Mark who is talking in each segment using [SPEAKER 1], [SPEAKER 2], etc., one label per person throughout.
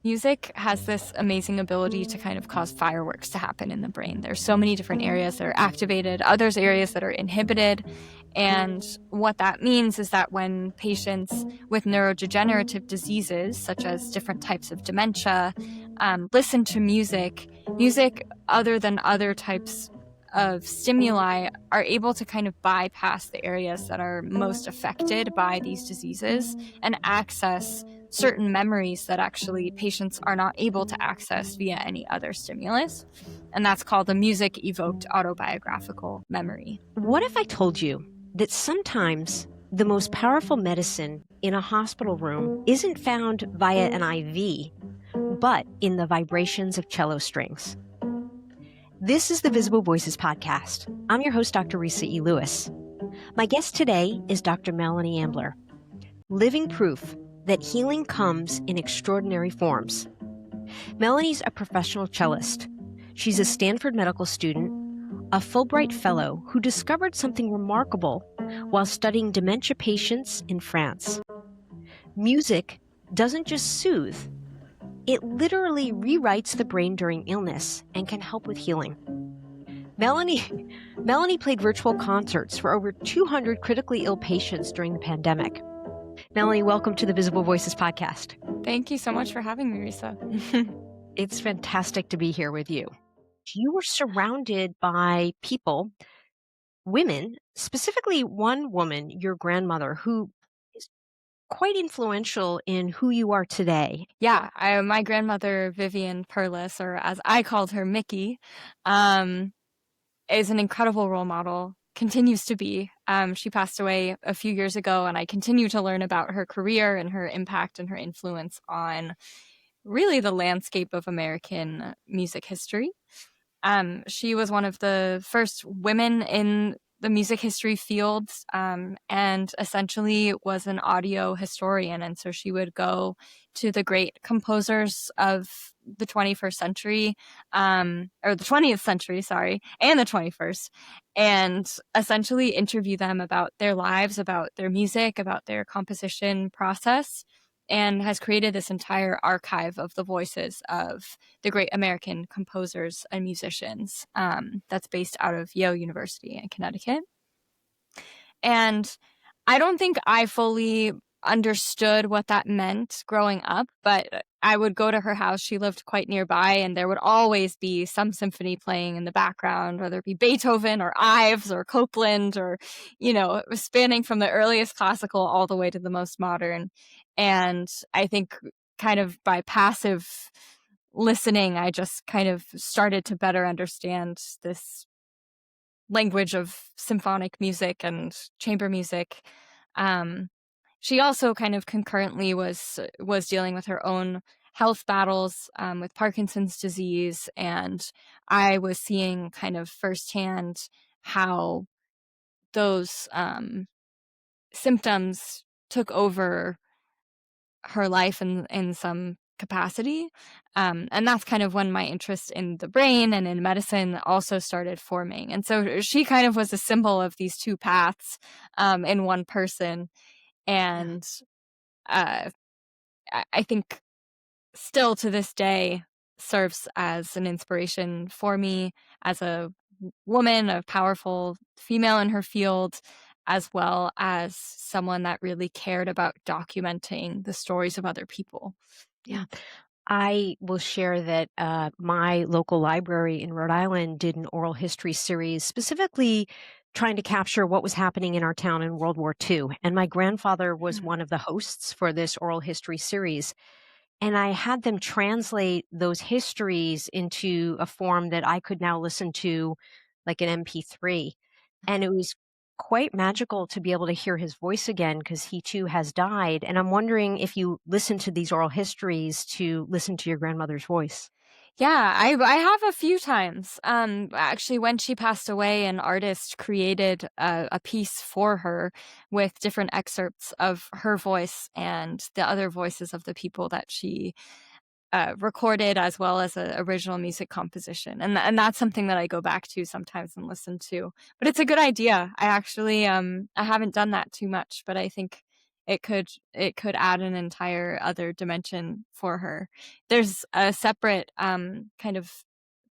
[SPEAKER 1] Music has this amazing ability to kind of cause fireworks to happen in the brain. There's so many different areas that are activated, others areas that are inhibited. And what that means is that when patients with neurodegenerative diseases, such as different types of dementia, listen to music other than other types of stimuli are able to kind of bypass the areas that are most affected by these diseases and access certain memories that actually patients are not able to access via any other stimulus. And that's called a music-evoked autobiographical memory.
[SPEAKER 2] What if I told you that sometimes the most powerful medicine in a hospital room isn't found via an IV, but in the vibrations of cello strings? This is the Visible Voices podcast. I'm your host, Dr. Resa E. Lewis. My guest today is Dr. Melanie Ambler, living proof that healing comes in extraordinary forms. Melanie's a professional cellist. She's a Stanford medical student, a Fulbright fellow who discovered something remarkable while studying dementia patients in France. Music doesn't just soothe, it literally rewrites the brain during illness and can help with healing. Melanie played virtual concerts for over 200 critically ill patients during the pandemic. Melanie, welcome to the Visible Voices podcast.
[SPEAKER 1] Thank you so much for having me, Resa.
[SPEAKER 2] It's fantastic to be here with you. You were surrounded by people, women, specifically one woman, your grandmother, who is quite influential in who you are today.
[SPEAKER 1] Yeah, my grandmother, Vivian Perlis, or as I called her, Mickey, is an incredible role model, continues to be. She passed away a few years ago, and I continue to learn about her career and her impact and her influence on really the landscape of American music history. She was one of the first women in the music history field, and essentially was an audio historian. And so she would go to the great composers of the 21st century, or the 20th century, sorry, and the 21st, and essentially interview them about their lives, about their music, about their composition process, and has created this entire archive of the voices of the great American composers and musicians, that's based out of Yale University in Connecticut. And I don't think I fully understood what that meant growing up, but I would go to her house. She lived quite nearby, and there would always be some symphony playing in the background, whether it be Beethoven or Ives or Copland, or, it was spanning from the earliest classical all the way to the most modern. And I think kind of by passive listening, I just kind of started to better understand this language of symphonic music and chamber music. She also kind of concurrently was dealing with her own health battles with Parkinson's disease, and I was seeing kind of firsthand how those symptoms took over her life in some capacity. And that's kind of when my interest in the brain and in medicine also started forming. And so she kind of was a symbol of these two paths in one person. And I think still to this day serves as an inspiration for me as a woman, a powerful female in her field, as well as someone that really cared about documenting the stories of other people.
[SPEAKER 2] Yeah. I will share that my local library in Rhode Island did an oral history series specifically trying to capture what was happening in our town in World War II. And my grandfather was one of the hosts for this oral history series. And I had them translate those histories into a form that I could now listen to like an MP3. And it was quite magical to be able to hear his voice again, because he too has died. And I'm wondering if you listen to these oral histories to listen to your grandmother's voice.
[SPEAKER 1] Yeah, I have a few times. Actually, when she passed away, an artist created a piece for her with different excerpts of her voice and the other voices of the people that she recorded, as well as an original music composition. And that's something that I go back to sometimes and listen to. But it's a good idea. I actually I haven't done that too much, but I think it could add an entire other dimension for her. There's a separate kind of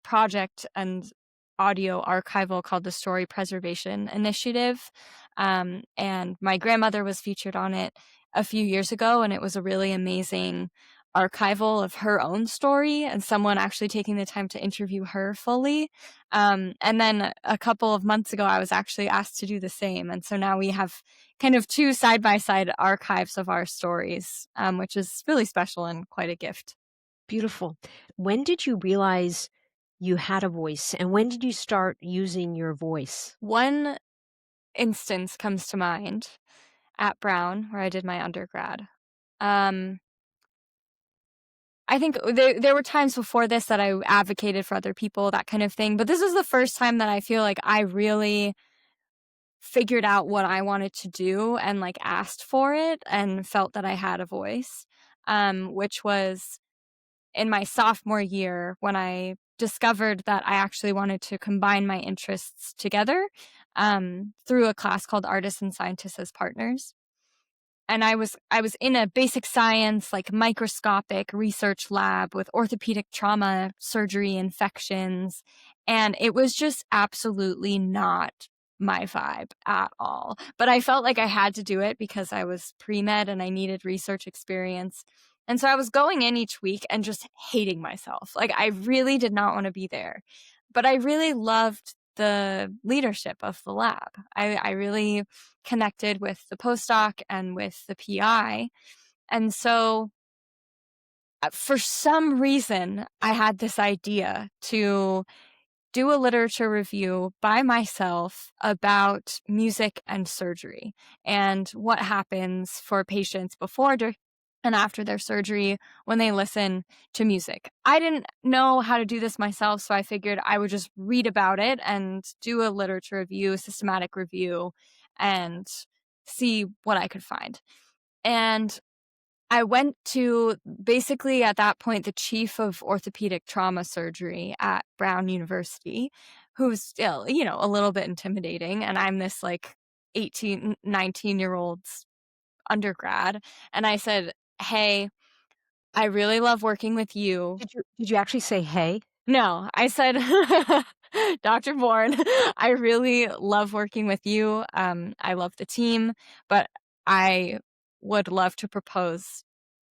[SPEAKER 1] project and audio archival called the Story Preservation Initiative, and my grandmother was featured on it a few years ago, and it was a really amazing archival of her own story and someone actually taking the time to interview her fully. And then a couple of months ago, I was actually asked to do the same. And so now we have kind of two side-by-side archives of our stories, which is really special and quite a gift.
[SPEAKER 2] Beautiful. When did you realize you had a voice, and when did you start using your voice?
[SPEAKER 1] One instance comes to mind at Brown, where I did my undergrad. Um, I think there were times before this that I advocated for other people, that kind of thing. But this was the first time that I feel like I really figured out what I wanted to do and like asked for it and felt that I had a voice, which was in my sophomore year when I discovered that I actually wanted to combine my interests together through a class called Artists and Scientists as Partners. And I was in a basic science, like microscopic research lab with orthopedic trauma, surgery, infections, and it was just absolutely not my vibe at all. But I felt like I had to do it because I was pre-med and I needed research experience. And so I was going in each week and just hating myself. Like I really did not want to be there. But I really loved the leadership of the lab. I really connected with the postdoc and with the PI. And so for some reason, I had this idea to do a literature review by myself about music and surgery and what happens for patients before and after their surgery when they listen to music. I didn't know how to do this myself, so I figured I would just read about it and do a literature review, a systematic review, and see what I could find. And I went to basically at that point the chief of orthopedic trauma surgery at Brown University, who's still, a little bit intimidating. And I'm this like 18, 19-year-old undergrad. And I said, hey, I really love working with you.
[SPEAKER 2] Did you actually say hey?
[SPEAKER 1] No, I said, Dr. Bourne, I really love working with you. I love the team, but I would love to propose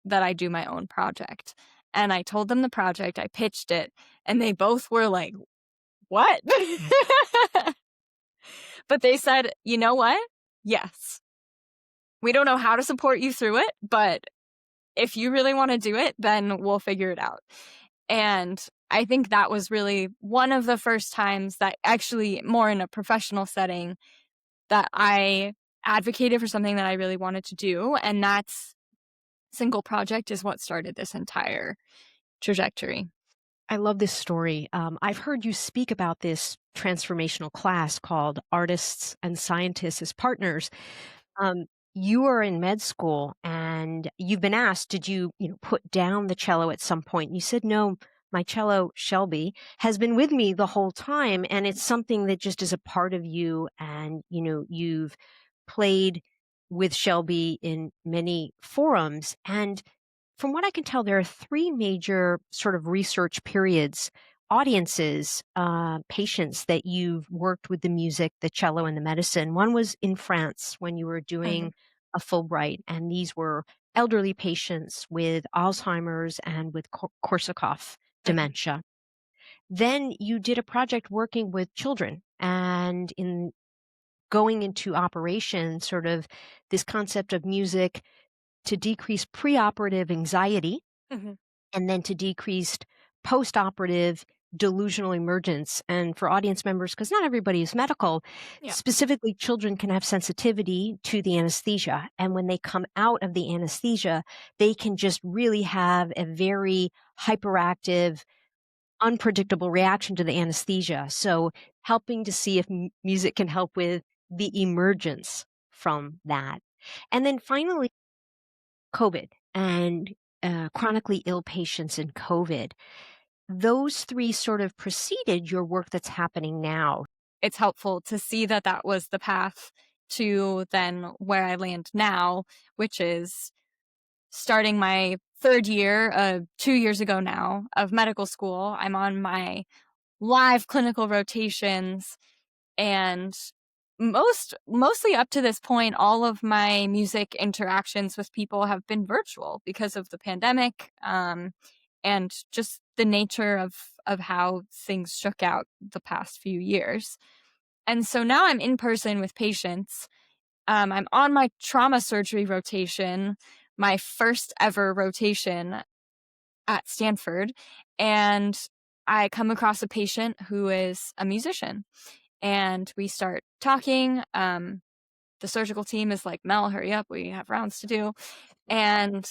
[SPEAKER 1] that I do my own project. And I told them the project, I pitched it, and they both were like, what? But they said, you know what? Yes. We don't know how to support you through it, but if you really want to do it, then we'll figure it out. And I think that was really one of the first times that actually more in a professional setting that I advocated for something that I really wanted to do. And that's single project is what started this entire trajectory.
[SPEAKER 2] I love this story. I've heard you speak about this transformational class called Artists and Scientists as Partners. Um, you are in med school and you've been asked, did you, put down the cello at some point? And you said, no, my cello, Shelby, has been with me the whole time. And it's something that just is a part of you. And, you've played with Shelby in many forums. And from what I can tell, there are three major sort of research periods, audiences, patients that you've worked with the music, the cello, and the medicine. One was in France when you were
[SPEAKER 1] Mhm.
[SPEAKER 2] doing a Fulbright, and these were elderly patients with Alzheimer's and with Korsakoff
[SPEAKER 1] Mhm.
[SPEAKER 2] dementia. Then you did a project working with children and in going into operation, sort of this concept of music to decrease preoperative anxiety
[SPEAKER 1] Mhm.
[SPEAKER 2] and then to decrease postoperative delusional emergence. And for audience members, because not everybody is medical,
[SPEAKER 1] Yeah.
[SPEAKER 2] specifically children can have sensitivity to the anesthesia. And when they come out of the anesthesia, they can just really have a very hyperactive, unpredictable reaction to the anesthesia. So helping to see if music can help with the emergence from that. And then finally, COVID and chronically ill patients in COVID. Those three sort of preceded your work that's happening now.
[SPEAKER 1] It's helpful to see that that was the path to then where I land now, which is starting my third year, 2 years ago now, of medical school. I'm on my live clinical rotations, and mostly up to this point, all of my music interactions with people have been virtual because of the pandemic, and just the nature of how things shook out the past few years. And so now I'm in person with patients. I'm on my trauma surgery rotation, my first ever rotation at Stanford, and I come across a patient who is a musician, and we start talking. The surgical team is like, Mel, hurry up, we have rounds to do. And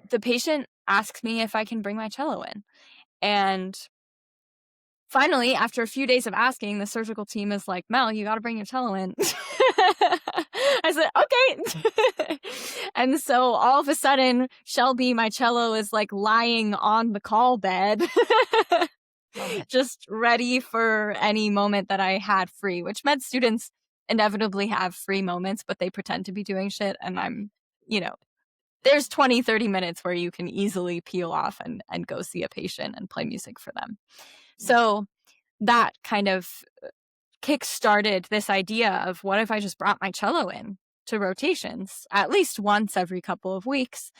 [SPEAKER 1] the patient asks me if I can bring my cello in. And finally, after a few days of asking, the surgical team is like, Mel, you got to bring your cello in. I said, okay. And so all of a sudden, Shelby, my cello, is like lying on the call bed, just ready for any moment that I had free, which med students inevitably have free moments, but they pretend to be doing shit. And I'm, there's 20, 30 minutes where you can easily peel off and go see a patient and play music for them. So that kind of kick-started this idea of, what if I just brought my cello in to rotations at least once every couple of weeks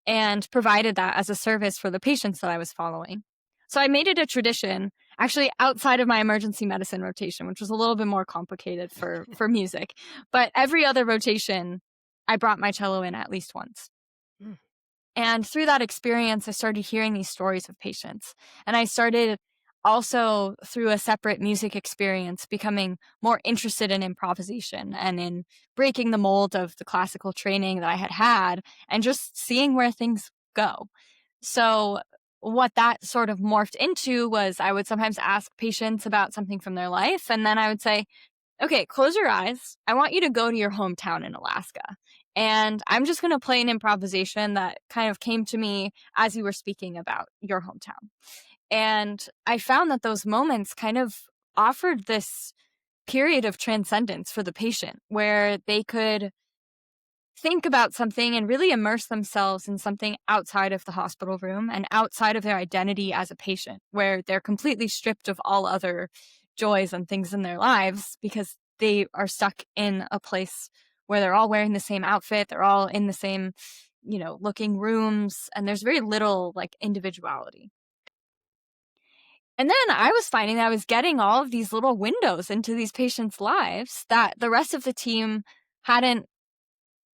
[SPEAKER 1] and provided that as a service for the patients that I was following. So I made it a tradition, actually outside of my emergency medicine rotation, which was a little bit more complicated for music. But every other rotation, I brought my cello in at least once. And through that experience, I started hearing these stories of patients. And I started also, through a separate music experience, becoming more interested in improvisation and in breaking the mold of the classical training that I had had and just seeing where things go. So what that sort of morphed into was, I would sometimes ask patients about something from their life, and then I would say, okay, close your eyes. I want you to go to your hometown in Alaska. And I'm just going to play an improvisation that kind of came to me as you were speaking about your hometown. And I found that those moments kind of offered this period of transcendence for the patient, where they could think about something and really immerse themselves in something outside of the hospital room and outside of their identity as a patient, where they're completely stripped of all other joys and things in their lives because they are stuck in a place where they're all wearing the same outfit, they're all in the same, looking rooms, and there's very little like individuality. And then I was finding that I was getting all of these little windows into these patients' lives that the rest of the team hadn't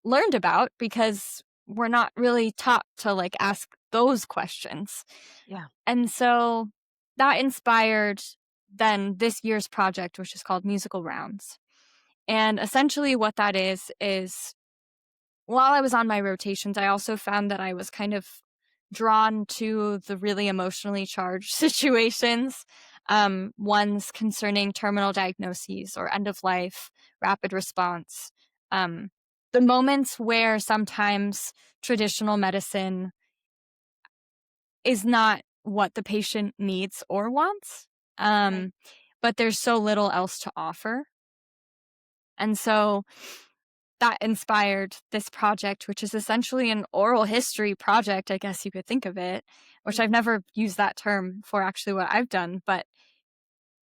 [SPEAKER 1] learned about, because we're not really taught to like ask those questions.
[SPEAKER 2] Yeah.
[SPEAKER 1] And so that inspired then this year's project, which is called Musical Rounds. And essentially what that is while I was on my rotations, I also found that I was kind of drawn to the really emotionally charged situations, ones concerning terminal diagnoses or end of life, rapid response. The moments where sometimes traditional medicine is not what the patient needs or wants, but there's so little else to offer. And so that inspired this project, which is essentially an oral history project, I guess you could think of it, which I've never used that term for actually what I've done, but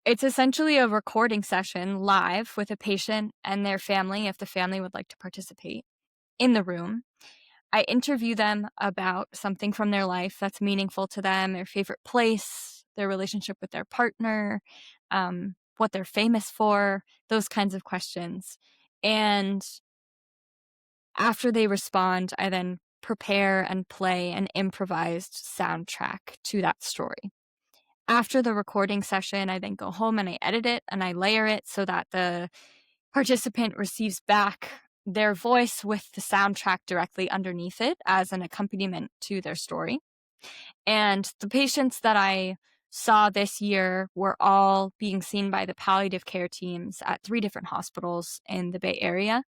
[SPEAKER 1] it's essentially a recording session live with a patient and their family, if the family would like to participate, in the room. I interview them about something from their life that's meaningful to them, their favorite place, their relationship with their partner, what they're famous for, those kinds of questions. And after they respond, I then prepare and play an improvised soundtrack to that story. After the recording session, I then go home and I edit it and I layer it so that the participant receives back their voice with the soundtrack directly underneath it as an accompaniment to their story. And the patients that I saw this year were all being seen by the palliative care teams at 3 different hospitals in the Bay Area.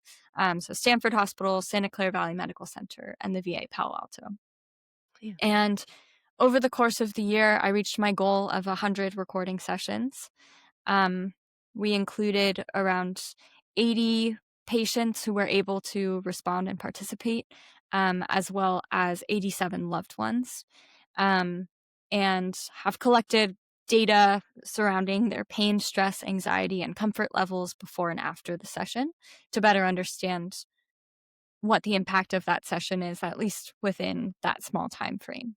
[SPEAKER 1] So Stanford Hospital, Santa Clara Valley Medical Center, and the VA Palo Alto. Yeah. And over the course of the year, I reached my goal of 100 recording sessions. We included around 80 patients who were able to respond and participate, as well as 87 loved ones, and have collected data surrounding their pain, stress, anxiety, and comfort levels before and after the session to better understand what the impact of that session is, at least within that small time frame.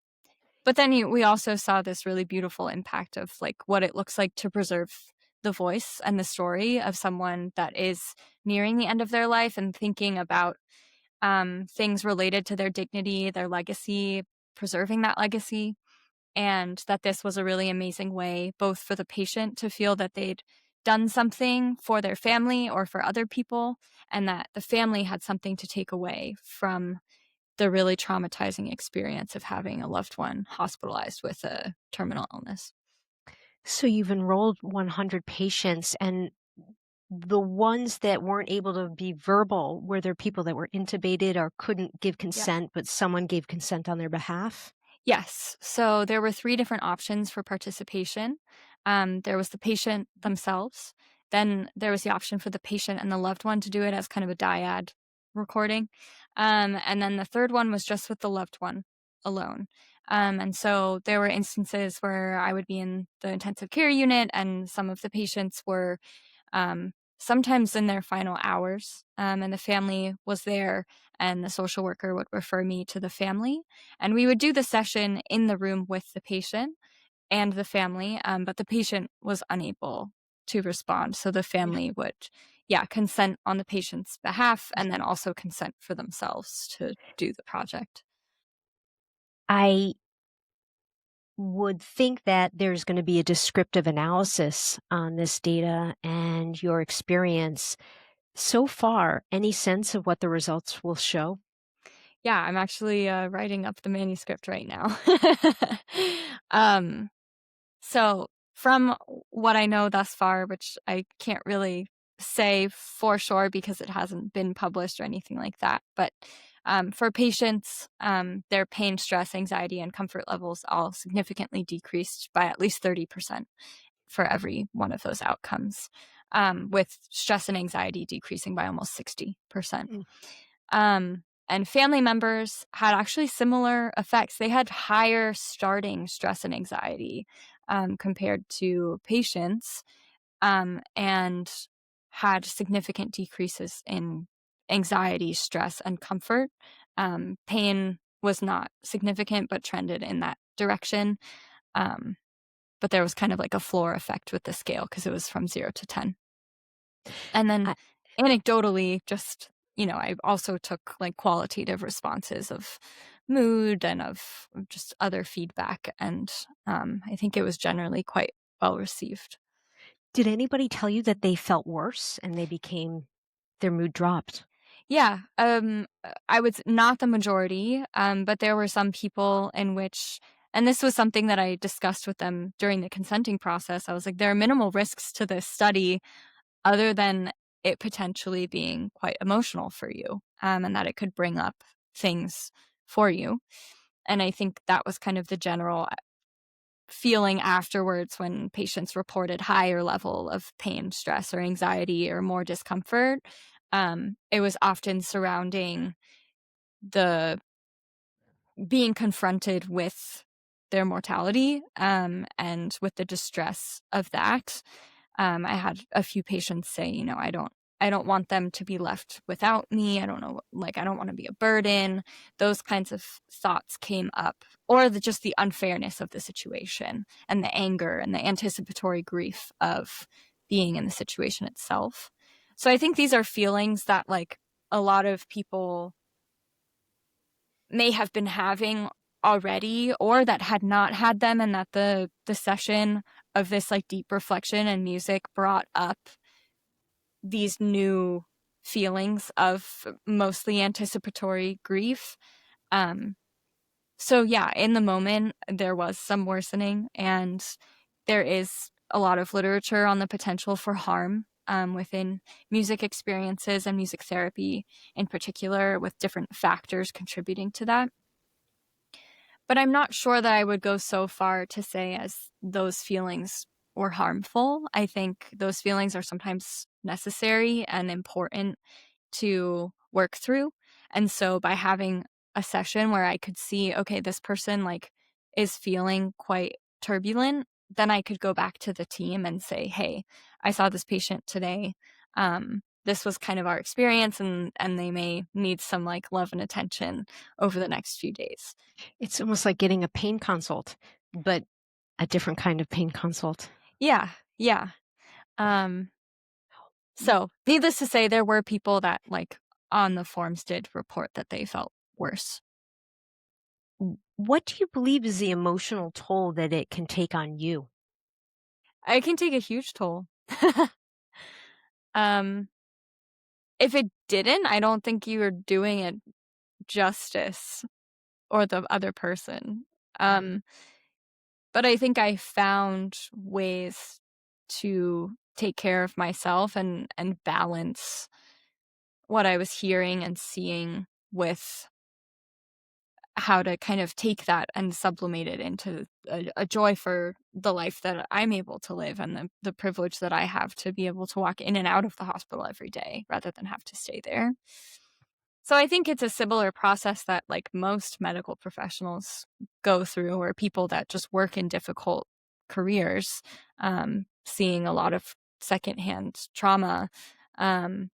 [SPEAKER 1] But then we also saw this really beautiful impact of like what it looks like to preserve the voice and the story of someone that is nearing the end of their life and thinking about things related to their dignity, their legacy, preserving that legacy, and that this was a really amazing way both for the patient to feel that they'd done something for their family or for other people, and that the family had something to take away from the really traumatizing experience of having a loved one hospitalized with a terminal illness.
[SPEAKER 2] So you've enrolled 100 patients, and the ones that weren't able to be verbal, were there people that were intubated or couldn't give
[SPEAKER 1] Yeah.
[SPEAKER 2] consent, but someone gave consent on their behalf?
[SPEAKER 1] Yes. So there were 3 different options for participation. There was the patient themselves. Then there was the option for the patient and the loved one to do it as kind of a dyad recording. And then the third one was just with the loved one alone. And so there were instances where I would be in the intensive care unit, and some of the patients were sometimes in their final hours, and the family was there, and the social worker would refer me to the family, and we would do the session in the room with the patient and the family, but the patient was unable to respond, so the
[SPEAKER 2] Yeah.
[SPEAKER 1] family would, yeah, consent on the patient's behalf and then also consent for themselves to do the project.
[SPEAKER 2] I would think that there's going to be a descriptive analysis on this data and your experience. So far, any sense of what the results will show?
[SPEAKER 1] Yeah, I'm actually writing up the manuscript right now. um, So, from what I know thus far, which I can't really say for sure because it hasn't been published or anything like that, but for patients, their pain, stress, anxiety, and comfort levels all significantly decreased by at least 30% for every one of those outcomes, with stress and anxiety decreasing by almost 60%.
[SPEAKER 2] Mm.
[SPEAKER 1] And family members had actually similar effects. They had higher starting stress and anxiety compared to patients, and had significant decreases in anxiety, stress, and comfort. Pain was not significant, but trended in that direction. Um, but there was kind of like a floor effect with the scale because it was from 0 to 10. And then
[SPEAKER 2] I,
[SPEAKER 1] anecdotally, just, I also took like qualitative responses of mood and of just other feedback. And I think it was generally quite well received.
[SPEAKER 2] did anybody tell you that they felt worse and their mood dropped?
[SPEAKER 1] Yeah, I was not the majority, but there were some people in which, and this was something that I discussed with them during the consenting process. I was like, there are minimal risks to this study other than it potentially being quite emotional for you, and that it could bring up things for you. And I think that was kind of the general feeling afterwards when patients reported higher level of pain, stress, or anxiety or more discomfort. It was often surrounding the being confronted with their mortality, and with the distress of that. I had a few patients say, I don't want them to be left without me. I don't know, like, I don't want to be a burden. Those kinds of thoughts came up, or just the unfairness of the situation and the anger and the anticipatory grief of being in the situation itself. So I think these are feelings that, like, a lot of people may have been having already, or that had not had them, and that the session of this like deep reflection and music brought up these new feelings of mostly anticipatory grief. um so yeah, in the moment there was some worsening, and there is a lot of literature on the potential for harm within music experiences and music therapy in particular, with different factors contributing to that. But I'm not sure that I would go so far to say as those feelings were harmful. I think those feelings are sometimes necessary and important to work through. And so by having a session where I could see, okay, this person like is feeling quite turbulent, then I could go back to the team and say, hey, I saw this patient today. This was kind of our experience, and they may need some like love and attention over the next few days.
[SPEAKER 2] It's almost like getting a pain consult, but a different kind of pain consult.
[SPEAKER 1] Yeah, yeah. So needless to say, there were people that like on the forms did report that they felt worse.
[SPEAKER 2] What do you believe is the emotional toll that it can take on you?
[SPEAKER 1] It can take a huge toll. um, if it didn't, I don't think you were doing it justice or the other person. Um, but I think I found ways to take care of myself and balance what I was hearing and seeing with how to kind of take that and sublimate it into a joy for the life that I'm able to live, and the privilege that I have to be able to walk in and out of the hospital every day rather than have to stay there. So I think it's a similar process that like most medical professionals go through, or people that just work in difficult careers, seeing a lot of secondhand trauma. Um,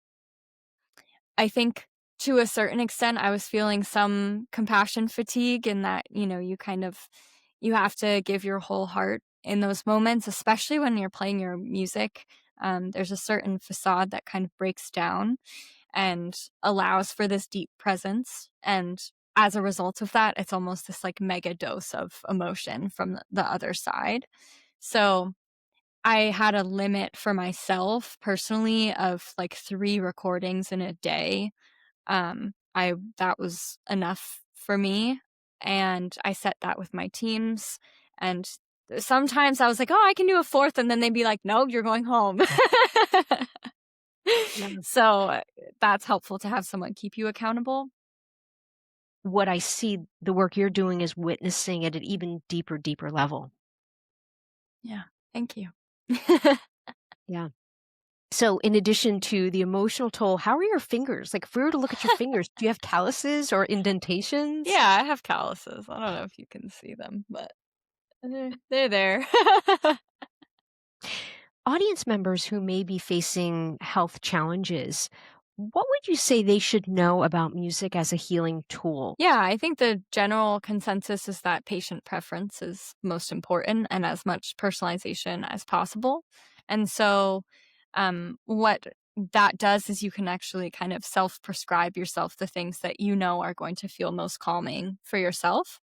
[SPEAKER 1] I think to a certain extent, I was feeling some compassion fatigue in that, you have to give your whole heart in those moments, especially when you're playing your music. There's a certain facade that kind of breaks down and allows for this deep presence. And as a result of that, it's almost this like mega dose of emotion from the other side. So I had a limit for myself personally of like 3 recordings in a day. I That was enough for me, and I set that with my teams, and sometimes I was like, "Oh, I can do a 4th," and then they'd be like, "No, you're going home."
[SPEAKER 2] Yeah.
[SPEAKER 1] So, that's helpful to have someone keep you accountable.
[SPEAKER 2] What I see the work you're doing is witnessing at an even deeper, deeper level.
[SPEAKER 1] Yeah, thank you.
[SPEAKER 2] Yeah. So in addition to the emotional toll, how are your fingers? Like if we were to look at your fingers, do you have calluses or indentations?
[SPEAKER 1] Yeah, I have calluses. I don't know if you can see them, but they're there.
[SPEAKER 2] Audience members who may be facing health challenges, what would you say they should know about music as a healing tool?
[SPEAKER 1] Yeah, I think the general consensus is that patient preference is most important and as much personalization as possible. And so, what that does is you can actually kind of self prescribe yourself the things that you know are going to feel most calming for yourself.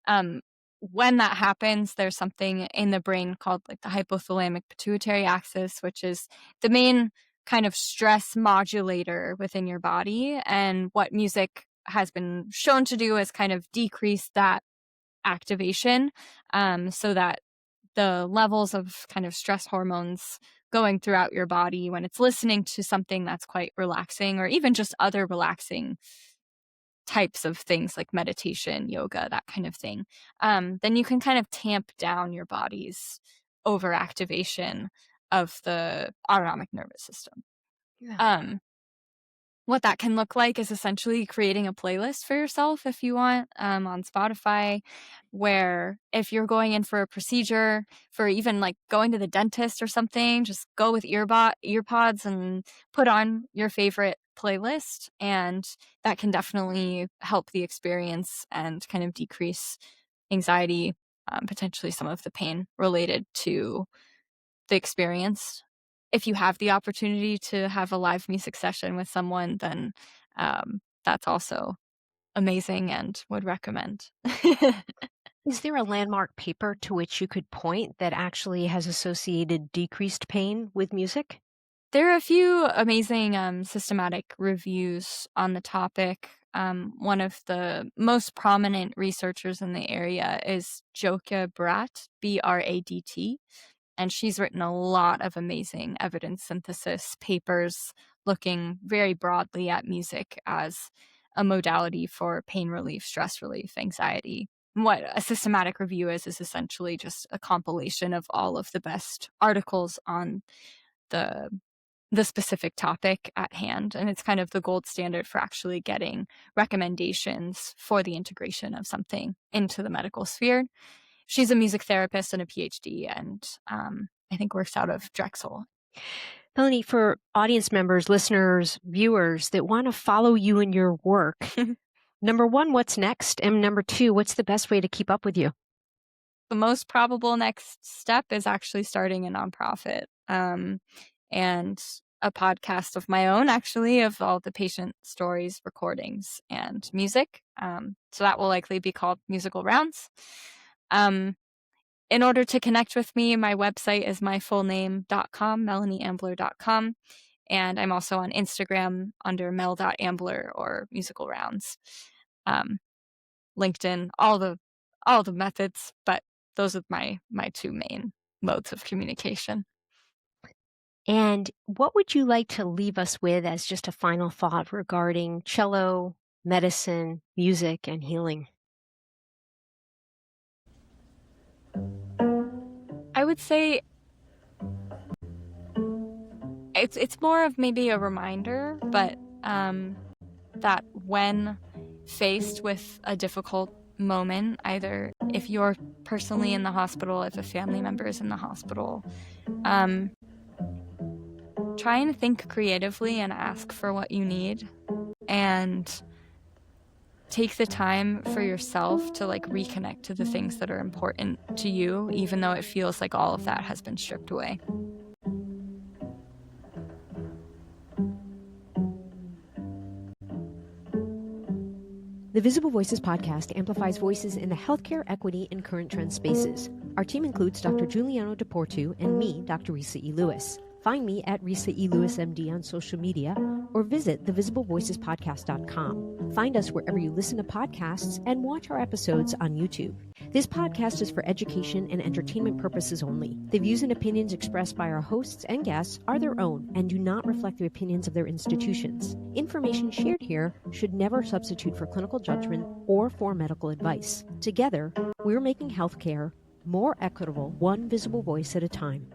[SPEAKER 1] Um, when that happens, there's something in the brain called like the hypothalamic pituitary axis, which is the main kind of stress modulator within your body. And what music has been shown to do is kind of decrease that activation, so that the levels of kind of stress hormones going throughout your body when it's listening to something that's quite relaxing, or even just other relaxing types of things like meditation, yoga, that kind of thing, then you can kind of tamp down your body's overactivation of the autonomic nervous system.
[SPEAKER 2] Yeah.
[SPEAKER 1] Um, what that can look like is essentially creating a playlist for yourself if you want, on Spotify, where if you're going in for a procedure, for even like going to the dentist or something, just go with earpods and put on your favorite playlist. And that can definitely help the experience and kind of decrease anxiety, potentially some of the pain related to the experience. If you have the opportunity to have a live music session with someone, then that's also amazing and would recommend.
[SPEAKER 2] Is there a landmark paper to which you could point that actually has associated decreased pain with music?
[SPEAKER 1] There are a few amazing systematic reviews on the topic. One of the most prominent researchers in the area is Joka Bradt, Bradt, and she's written a lot of amazing evidence synthesis papers looking very broadly at music as a modality for pain relief, stress relief, anxiety. What a systematic review is essentially just a compilation of all of the best articles on the the specific topic at hand. And it's kind of the gold standard for actually getting recommendations for the integration of something into the medical sphere. She's a music therapist and a PhD, and I think works out of Drexel.
[SPEAKER 2] Melanie, for audience members, listeners, viewers that want to follow you in your work, number one, what's next? And number two, what's the best way to keep up with you?
[SPEAKER 1] The most probable next step is actually starting a nonprofit and a podcast of my own, actually, of all the patient stories, recordings, and music. So that will likely be called Musical Rounds. In order to connect with me, my website is myfullname.com, melanieambler.com. And I'm also on Instagram under mel.ambler or Musical Rounds. LinkedIn, all the methods, but those are my two main modes of communication.
[SPEAKER 2] And what would you like to leave us with as just a final thought regarding cello, medicine, music, and healing?
[SPEAKER 1] I would say it's more of maybe a reminder, but that when faced with a difficult moment, either if you're personally in the hospital, if a family member is in the hospital, try and think creatively and ask for what you need, and take the time for yourself to reconnect to the things that are important to you, even though it feels like all of that has been stripped away.
[SPEAKER 2] The Visible Voices podcast amplifies voices in the healthcare, equity, and current trend spaces. Our team includes Dr. Giuliano DePortu and me, Dr. Resa E. Lewis. Find me at Resa E. Lewis, MD on social media, or visit thevisiblevoicespodcast.com. Find us wherever you listen to podcasts and watch our episodes on YouTube. This podcast is for education and entertainment purposes only. The views and opinions expressed by our hosts and guests are their own and do not reflect the opinions of their institutions. Information shared here should never substitute for clinical judgment or for medical advice. Together, we're making healthcare more equitable, one visible voice at a time.